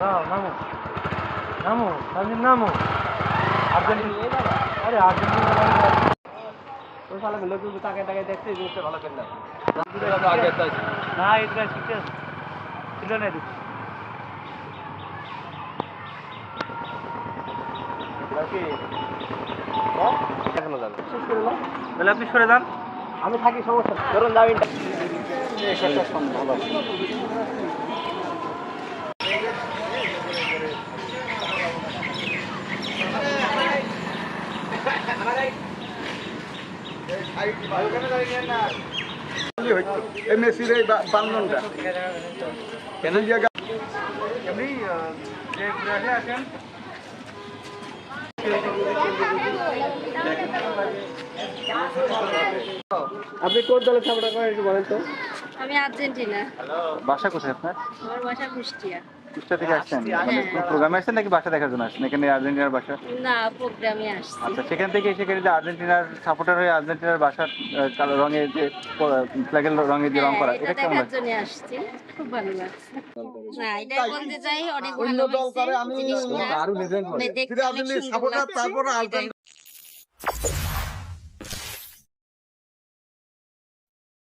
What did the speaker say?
নামো নামো তামিম নামো আর্জেন্টিনা আরে আর্জেন্টিনা ওই শালা লোক তাকে তাকে দেখতে জিনিসটা ভালো খেললাম না এটা ঠিক আছে ছিল না দিচ্ছি এখনো যাবে শেষ করে নাও তাহলে আপনি সরে যান আমি থাকি সমস্যা ধরুন দাও এটা ভালো মেসির এই বান্ধনটা কেন এমনি যে ঘুরে আসেন আপনি কোন দলের সাপোর্টার করেন একটু বলেন তো? আমি আর্জেন্টিনা। বাসা কোথায় আপনার? আমার বাসা কুষ্টিয়া। কুষ্টিয়া থেকে আসছেন? মানে প্রোগ্রামে আসছেন নাকি বাসা দেখার জন্য আসছেন? এখানে আর্জেন্টিনার বাসা? না, প্রোগ্রামে আসছি। আচ্ছা, সেখান থেকে এসে যে আর্জেন্টিনার সাপোর্টার হয়ে আর্জেন্টিনার বাসার কালো রঙের যে ফ্ল্যাগের রঙের যে রং করা, এটা কেমন দেখার লাগছে? জন্য আসছি, খুব ভালো লাগছে। না, এটাই বলতে চাই অনেক অন্য ভালো দল করে হয়েছে আমি জিনিসটা। আরো লেজেন্ড দেখতে অনেক সুন্দর লাগছে।